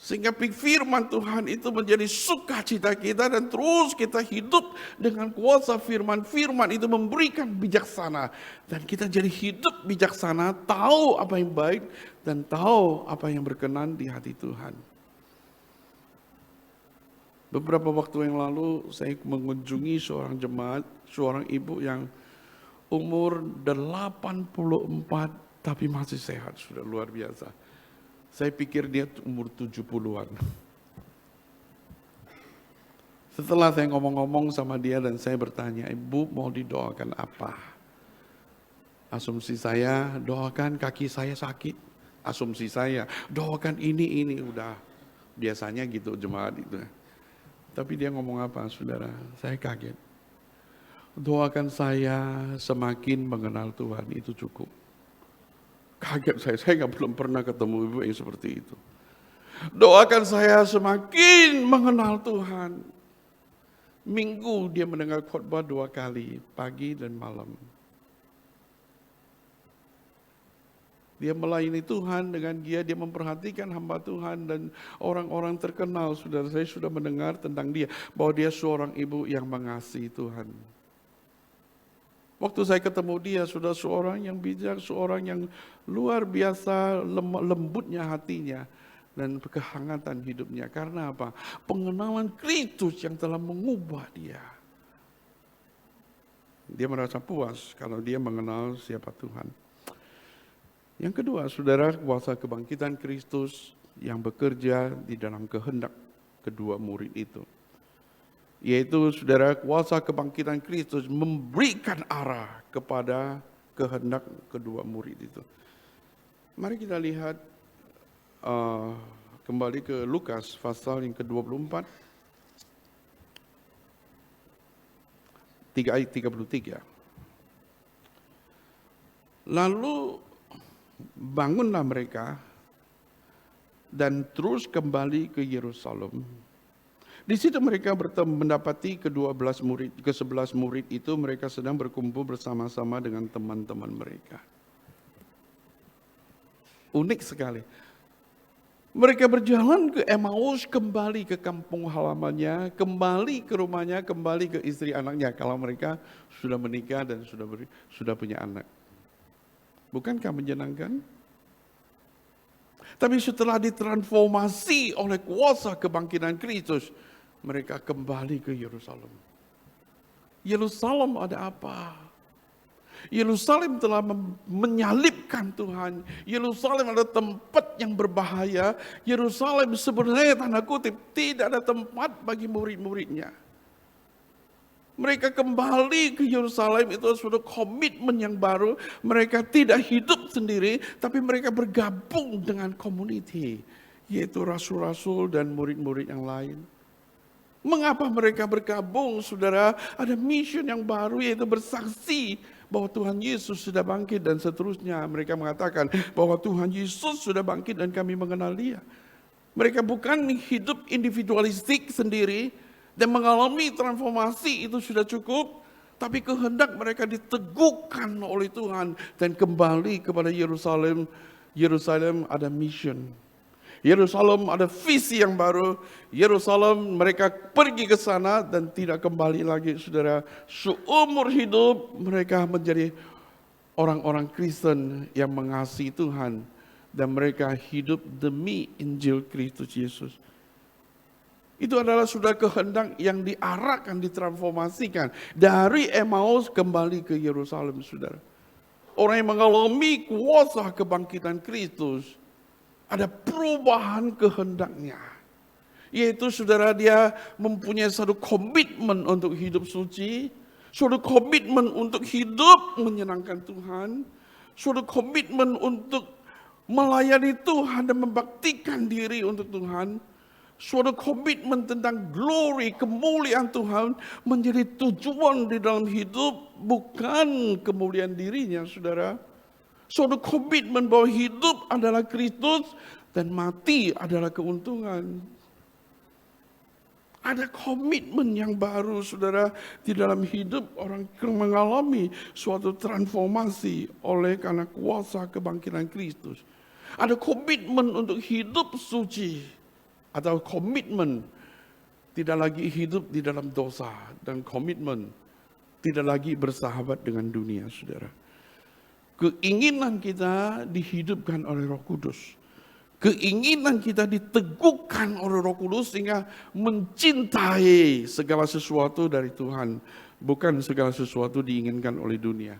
Sehingga firman Tuhan itu menjadi sukacita kita dan terus kita hidup dengan kuasa firman. Firman itu memberikan bijaksana dan kita jadi hidup bijaksana, tahu apa yang baik dan tahu apa yang berkenan di hati Tuhan. Beberapa waktu yang lalu saya mengunjungi seorang jemaat, seorang ibu yang umur 84 tapi masih sehat, sudah luar biasa. Saya pikir dia umur 70-an. Setelah saya ngomong-ngomong sama dia dan saya bertanya, Ibu mau didoakan apa? Asumsi saya, doakan kaki saya sakit. Asumsi saya, doakan ini, udah. Biasanya gitu jemaat itu. Tapi dia ngomong apa, saudara? Saya kaget. Doakan saya semakin mengenal Tuhan, itu cukup. Kaget saya belum pernah ketemu ibu yang seperti itu. Doakan saya semakin mengenal Tuhan. Minggu dia mendengar khotbah 2 kali, pagi dan malam. Dia melayani Tuhan dengan dia memperhatikan hamba Tuhan dan orang-orang terkenal. Saya sudah mendengar tentang dia, bahwa dia seorang ibu yang mengasihi Tuhan. Waktu saya ketemu dia, sudah seorang yang bijak, seorang yang luar biasa lembutnya hatinya. dan kehangatan hidupnya. Karena apa? Pengenalan Kristus yang telah mengubah dia. Dia merasa puas kalau dia mengenal siapa Tuhan. Yang kedua, saudara, kuasa kebangkitan Kristus yang bekerja di dalam kehendak kedua murid itu. Yaitu, saudara, kuasa kebangkitan Kristus memberikan arah kepada kehendak kedua murid itu. Mari kita lihat kembali ke Lukas pasal yang ke-24, 3 ayat 33. Lalu bangunlah mereka dan terus kembali ke Yerusalem. Di situ mereka mendapati ke-11 murid itu mereka sedang berkumpul bersama-sama dengan teman-teman mereka. Unik sekali. Mereka berjalan ke Emmaus, kembali ke kampung halamannya, kembali ke rumahnya, kembali ke istri anaknya. Kalau mereka sudah menikah dan sudah punya anak. Bukankah menyenangkan? Tapi setelah ditransformasi oleh kuasa kebangkitan Kristus, mereka kembali ke Yerusalem. Yerusalem ada apa? Yerusalem telah menyalibkan Tuhan. Yerusalem adalah tempat yang berbahaya. Yerusalem sebenarnya tanda kutip tidak ada tempat bagi murid-muridnya. Mereka kembali ke Yerusalem, itu suatu komitmen yang baru. Mereka tidak hidup sendiri, tapi mereka bergabung dengan community, yaitu rasul-rasul dan murid-murid yang lain. Mengapa mereka bergabung, saudara? Ada mission yang baru, yaitu bersaksi bahwa Tuhan Yesus sudah bangkit dan seterusnya. Mereka mengatakan bahwa Tuhan Yesus sudah bangkit dan kami mengenal Dia. Mereka bukan hidup individualistik sendiri dan mengalami transformasi itu sudah cukup, tapi kehendak mereka diteguhkan oleh Tuhan dan kembali kepada Yerusalem. Yerusalem ada mission. Yerusalem ada visi yang baru. Yerusalem mereka pergi ke sana dan tidak kembali lagi, saudara. Seumur hidup mereka menjadi orang-orang Kristen yang mengasihi Tuhan dan mereka hidup demi Injil Kristus Yesus. Itu adalah sudah kehendak yang diarahkan, ditransformasikan dari Emmaus kembali ke Yerusalem, saudara. Orang yang mengalami kuasa kebangkitan Kristus, ada perubahan kehendaknya. Yaitu saudara, dia mempunyai satu komitmen untuk hidup suci, suatu komitmen untuk hidup menyenangkan Tuhan, suatu komitmen untuk melayani Tuhan dan membaktikan diri untuk Tuhan, suatu komitmen tentang glory, kemuliaan Tuhan menjadi tujuan di dalam hidup, bukan kemuliaan dirinya, saudara. Suatu komitmen bahwa hidup adalah Kristus dan mati adalah keuntungan. Ada komitmen yang baru, saudara, di dalam hidup orang mengalami suatu transformasi oleh karena kuasa kebangkitan Kristus. Ada komitmen untuk hidup suci atau komitmen tidak lagi hidup di dalam dosa dan komitmen tidak lagi bersahabat dengan dunia, saudara. Keinginan kita dihidupkan oleh Roh Kudus. Keinginan kita diteguhkan oleh Roh Kudus sehingga mencintai segala sesuatu dari Tuhan, bukan segala sesuatu diinginkan oleh dunia.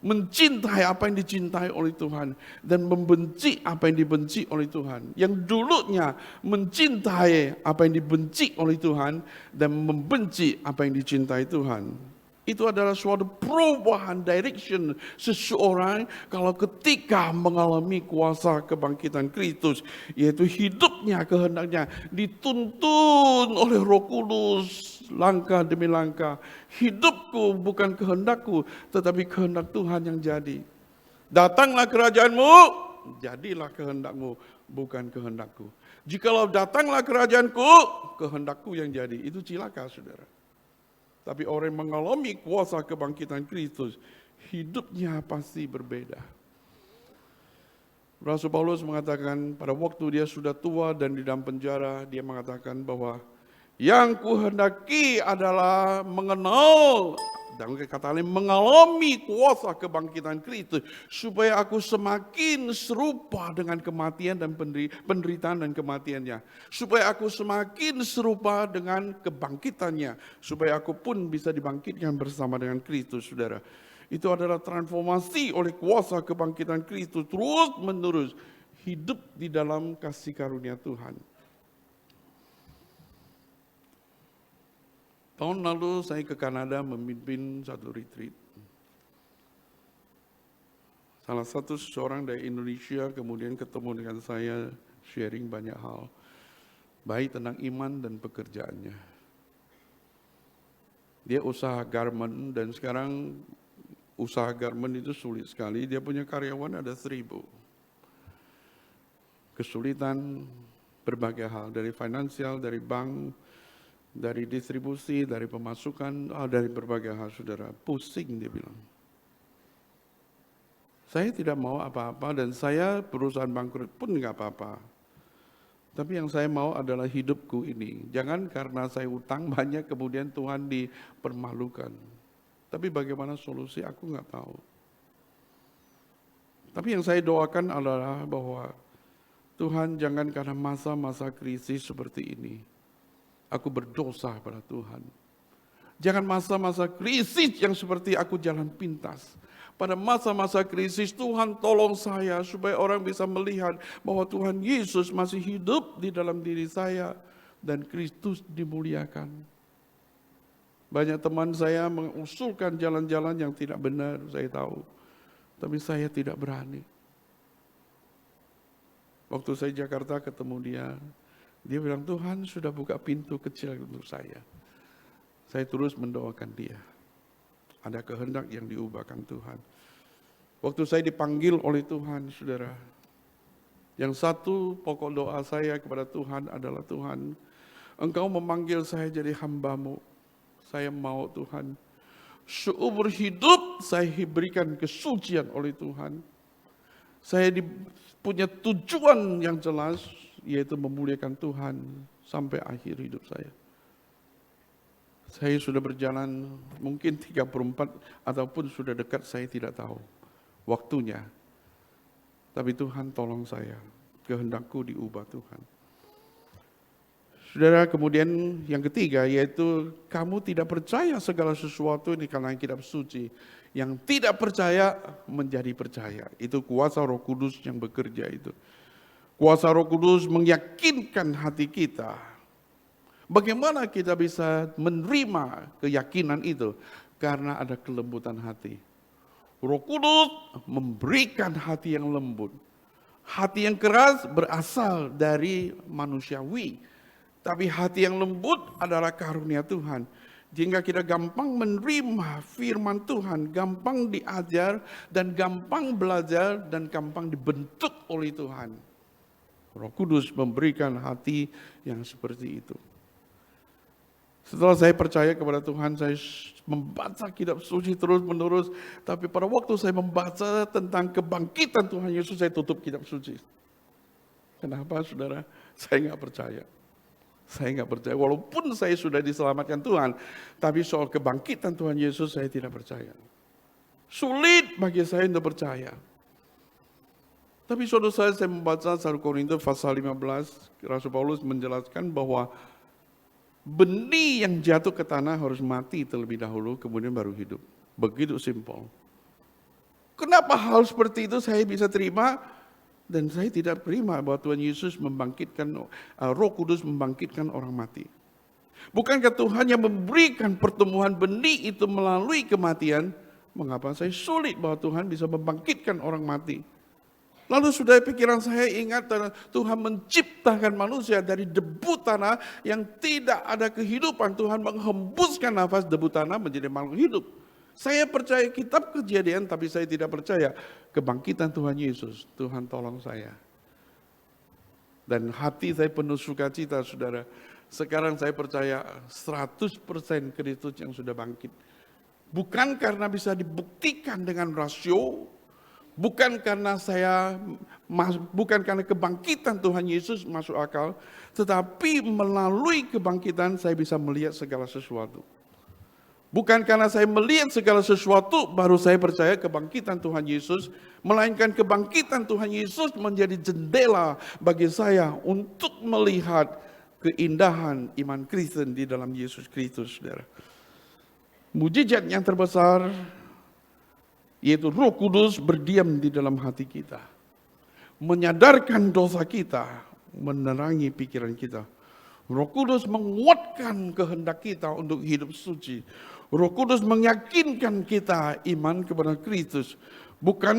Mencintai apa yang dicintai oleh Tuhan dan membenci apa yang dibenci oleh Tuhan. Yang dulunya mencintai apa yang dibenci oleh Tuhan dan membenci apa yang dicintai Tuhan. Itu adalah suatu perubahan direction seseorang kalau ketika mengalami kuasa kebangkitan Kristus, yaitu hidupnya, kehendaknya dituntun oleh Roh Kudus langkah demi langkah. Hidupku bukan kehendakku, tetapi kehendak Tuhan yang jadi. Datanglah kerajaanmu, jadilah kehendakmu, bukan kehendakku. Jikalau datanglah kerajaanku, kehendakku yang jadi. Itu cilaka, saudara. Tapi orang yang mengalami kuasa kebangkitan Kristus, hidupnya pasti berbeda. Rasul Paulus mengatakan pada waktu dia sudah tua dan di dalam penjara, dia mengatakan bahwa yang kuhendaki adalah mengenal dan kata lain mengalami kuasa kebangkitan Kristus, supaya aku semakin serupa dengan kematian dan penderitaan dan kematiannya, supaya aku semakin serupa dengan kebangkitannya, supaya aku pun bisa dibangkitkan bersama dengan Kristus, saudara. Itu adalah transformasi oleh kuasa kebangkitan Kristus, terus menerus hidup di dalam kasih karunia Tuhan. Tahun lalu saya ke Kanada memimpin satu retreat. Salah satu seorang dari Indonesia kemudian ketemu dengan saya, sharing banyak hal, baik tentang iman dan pekerjaannya. Dia usaha garment, dan sekarang usaha garment itu sulit sekali. Dia punya karyawan ada 1.000. Kesulitan berbagai hal, dari finansial, dari bank, dari distribusi, dari pemasukan, dari berbagai hal, saudara. Pusing dia bilang. Saya tidak mau apa-apa, dan saya perusahaan bangkrut pun nggak apa-apa. Tapi yang saya mau adalah hidupku ini. Jangan karena saya utang banyak kemudian Tuhan dipermalukan. Tapi bagaimana solusi aku nggak tahu. Tapi yang saya doakan adalah bahwa Tuhan jangan karena masa-masa krisis seperti ini aku berdosa pada Tuhan. Jangan masa-masa krisis yang seperti aku jalan pintas. Pada masa-masa krisis Tuhan tolong saya supaya orang bisa melihat bahwa Tuhan Yesus masih hidup di dalam diri saya dan Kristus dimuliakan. Banyak teman saya mengusulkan jalan-jalan yang tidak benar, saya tahu. Tapi saya tidak berani. Waktu saya di Jakarta ketemu dia bilang, Tuhan sudah buka pintu kecil untuk saya. Saya terus mendoakan dia. Ada kehendak yang diubahkan Tuhan. Waktu saya dipanggil oleh Tuhan, saudara, yang satu pokok doa saya kepada Tuhan adalah, Tuhan, Engkau memanggil saya jadi hamba-Mu. Saya mau Tuhan, seumur hidup saya diberikan kesucian oleh Tuhan. Saya punya tujuan yang jelas, yaitu memuliakan Tuhan sampai akhir hidup saya. Saya sudah berjalan mungkin 34 ataupun sudah dekat, saya tidak tahu waktunya. Tapi Tuhan tolong saya, kehendakku diubah Tuhan. Saudara, kemudian yang ketiga yaitu kamu tidak percaya segala sesuatu ini karena kitab suci. Yang tidak percaya menjadi percaya. Itu kuasa Roh Kudus yang bekerja itu. Kuasa Roh Kudus meyakinkan hati kita. Bagaimana kita bisa menerima keyakinan itu? Karena ada kelembutan hati. Roh Kudus memberikan hati yang lembut. Hati yang keras berasal dari manusiawi. Tapi hati yang lembut adalah karunia Tuhan. Sehingga kita gampang menerima firman Tuhan, gampang diajar dan gampang belajar dan gampang dibentuk oleh Tuhan. Roh Kudus memberikan hati yang seperti itu. Setelah saya percaya kepada Tuhan, saya membaca kitab suci terus menerus. Tapi pada waktu saya membaca tentang kebangkitan Tuhan Yesus, saya tutup kitab suci. Kenapa, saudara? Saya nggak percaya. Saya nggak percaya. Walaupun saya sudah diselamatkan Tuhan, tapi soal kebangkitan Tuhan Yesus saya tidak percaya. Sulit bagi saya untuk percaya. Tapi suatu saat saya membaca 1 Korintus pasal 15, Rasul Paulus menjelaskan bahwa benih yang jatuh ke tanah harus mati terlebih dahulu, kemudian baru hidup. Begitu simpel. Kenapa hal seperti itu saya bisa terima, dan saya tidak terima bahwa Tuhan Yesus membangkitkan, Roh Kudus membangkitkan orang mati. Bukankah Tuhan yang memberikan pertumbuhan benih itu melalui kematian? Mengapa saya sulit bahwa Tuhan bisa membangkitkan orang mati? Lalu sudah pikiran saya ingat Tuhan menciptakan manusia dari debu tanah yang tidak ada kehidupan. Tuhan menghembuskan nafas debu tanah menjadi makhluk hidup. Saya percaya kitab Kejadian, tapi saya tidak percaya kebangkitan Tuhan Yesus. Tuhan tolong saya. Dan hati saya penuh sukacita, saudara. Sekarang saya percaya 100% Kristus yang sudah bangkit. Bukan karena bisa dibuktikan dengan rasio, bukan karena bukan karena kebangkitan Tuhan Yesus masuk akal, tetapi melalui kebangkitan saya bisa melihat segala sesuatu. Bukan karena saya melihat segala sesuatu baru saya percaya kebangkitan Tuhan Yesus, melainkan kebangkitan Tuhan Yesus menjadi jendela bagi saya untuk melihat keindahan iman Kristen di dalam Yesus Kristus, saudara. Mujizat yang terbesar yaitu Roh Kudus berdiam di dalam hati kita, menyadarkan dosa kita, menerangi pikiran kita. Roh Kudus menguatkan kehendak kita untuk hidup suci. Roh Kudus meyakinkan kita iman kepada Kristus. Bukan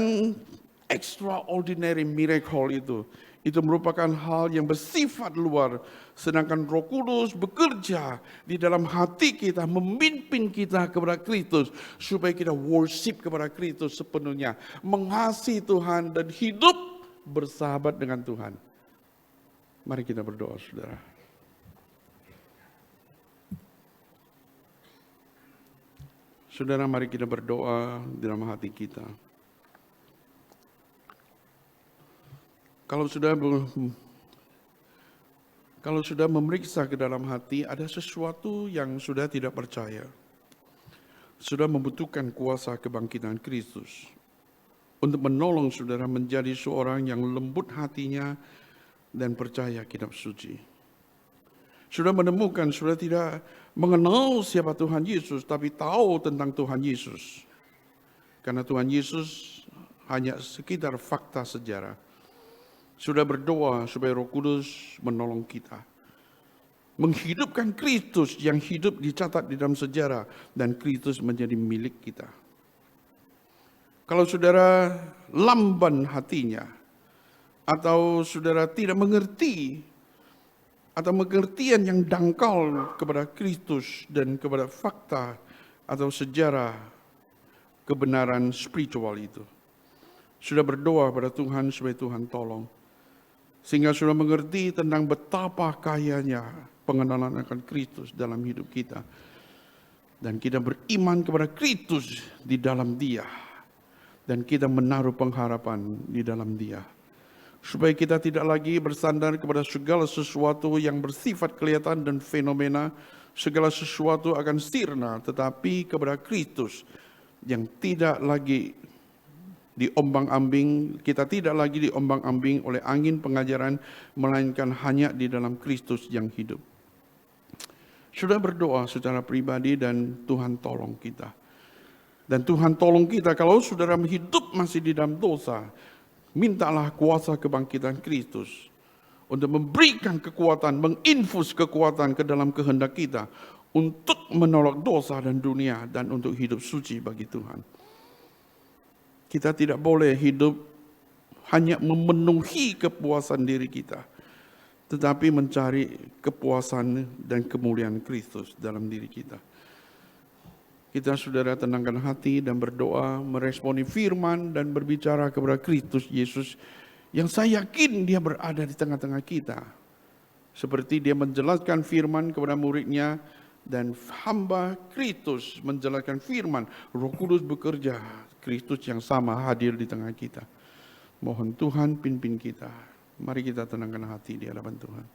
extraordinary miracle itu. Itu merupakan hal yang bersifat luar. Sedangkan Roh Kudus bekerja di dalam hati kita, memimpin kita kepada Kristus. Supaya kita worship kepada Kristus sepenuhnya. Mengasihi Tuhan dan hidup bersahabat dengan Tuhan. Mari kita berdoa, saudara. Saudara, mari kita berdoa di dalam hati kita. Kalau sudah memeriksa ke dalam hati, ada sesuatu yang sudah tidak percaya. Sudah membutuhkan kuasa kebangkitan Kristus. Untuk menolong saudara menjadi seorang yang lembut hatinya dan percaya kitab suci. Sudah menemukan, sudah tidak mengenal siapa Tuhan Yesus, tapi tahu tentang Tuhan Yesus. Karena Tuhan Yesus hanya sekitar fakta sejarah. Sudah berdoa supaya Roh Kudus menolong kita. Menghidupkan Kristus yang hidup dicatat di dalam sejarah, dan Kristus menjadi milik kita. Kalau saudara lamban hatinya, atau saudara tidak mengerti, atau pengertian yang dangkal kepada Kristus dan kepada fakta atau sejarah kebenaran spiritual itu. Sudah berdoa pada Tuhan supaya Tuhan tolong. Sehingga sudah mengerti tentang betapa kayanya pengenalan akan Kristus dalam hidup kita. Dan kita beriman kepada Kristus di dalam Dia. Dan kita menaruh pengharapan di dalam Dia. Supaya kita tidak lagi bersandar kepada segala sesuatu yang bersifat kelihatan dan fenomena. Segala sesuatu akan sirna, tetapi kepada Kristus yang tidak lagi diombang-ambing. Kita tidak lagi diombang-ambing oleh angin pengajaran, melainkan hanya di dalam Kristus yang hidup. Sudah berdoa secara pribadi dan Tuhan tolong kita. Dan Tuhan tolong kita kalau saudara hidup masih di dalam dosa. Mintalah kuasa kebangkitan Kristus untuk memberikan kekuatan, menginfus kekuatan ke dalam kehendak kita untuk menolak dosa dan dunia dan untuk hidup suci bagi Tuhan. Kita tidak boleh hidup hanya memenuhi kepuasan diri kita, tetapi mencari kepuasan dan kemuliaan Kristus dalam diri kita. Kita saudara tenangkan hati dan berdoa, meresponi firman dan berbicara kepada Kristus Yesus yang saya yakin dia berada di tengah-tengah kita. Seperti dia menjelaskan firman kepada muridnya dan hamba Kristus menjelaskan firman. Roh Kudus bekerja, Kristus yang sama hadir di tengah kita. Mohon Tuhan pimpin kita. Mari kita tenangkan hati di hadapan Tuhan.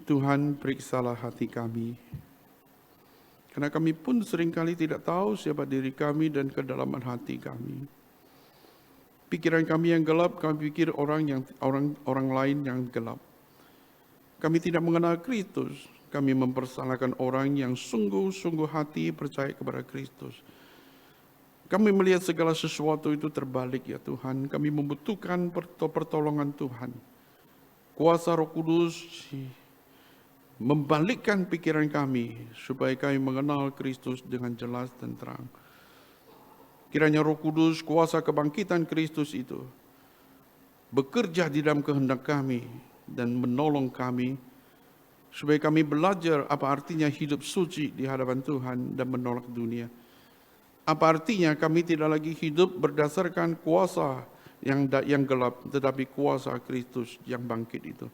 Tuhan, periksalah hati kami. Karena kami pun seringkali tidak tahu siapa diri kami dan kedalaman hati kami. Pikiran kami yang gelap, kami pikir orang lain yang gelap. Kami tidak mengenal Kristus. Kami mempersalahkan orang yang sungguh-sungguh hati percaya kepada Kristus. Kami melihat segala sesuatu itu terbalik ya Tuhan. Kami membutuhkan pertolongan Tuhan. Kuasa Roh Kudus membalikkan pikiran kami supaya kami mengenal Kristus dengan jelas dan terang. Kiranya Roh Kudus, kuasa kebangkitan Kristus itu bekerja di dalam kehendak kami dan menolong kami supaya kami belajar apa artinya hidup suci di hadapan Tuhan dan menolak dunia. Apa artinya kami tidak lagi hidup berdasarkan kuasa yang gelap, tetapi kuasa Kristus yang bangkit itu.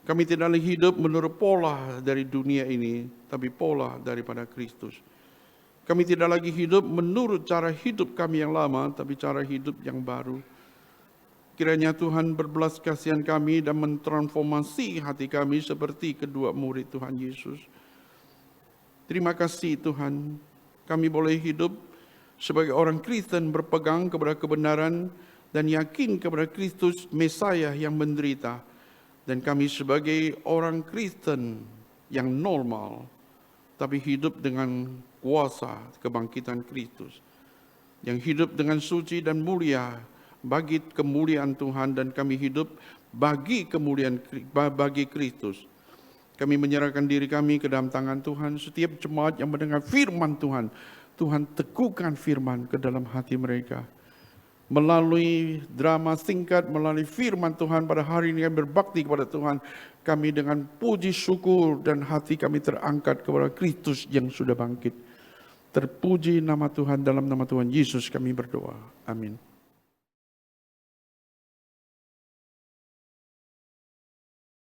Kami tidak lagi hidup menurut pola dari dunia ini, tapi pola daripada Kristus. Kami tidak lagi hidup menurut cara hidup kami yang lama, tapi cara hidup yang baru. Kiranya Tuhan berbelas kasihan kami dan mentransformasi hati kami seperti kedua murid Tuhan Yesus. Terima kasih Tuhan, kami boleh hidup sebagai orang Kristen berpegang kepada kebenaran dan yakin kepada Kristus Mesaya yang menderita. Dan kami sebagai orang Kristen yang normal, tapi hidup dengan kuasa kebangkitan Kristus. Yang hidup dengan suci dan mulia bagi kemuliaan Tuhan, dan kami hidup bagi kemuliaan bagi Kristus. Kami menyerahkan diri kami ke dalam tangan Tuhan. Setiap jemaat yang mendengar firman Tuhan, Tuhan teguhkan firman ke dalam hati mereka. Melalui drama singkat, melalui firman Tuhan pada hari ini kami berbakti kepada Tuhan. Kami dengan puji syukur dan hati kami terangkat kepada Kristus yang sudah bangkit. Terpuji nama Tuhan, dalam nama Tuhan Yesus kami berdoa. Amin.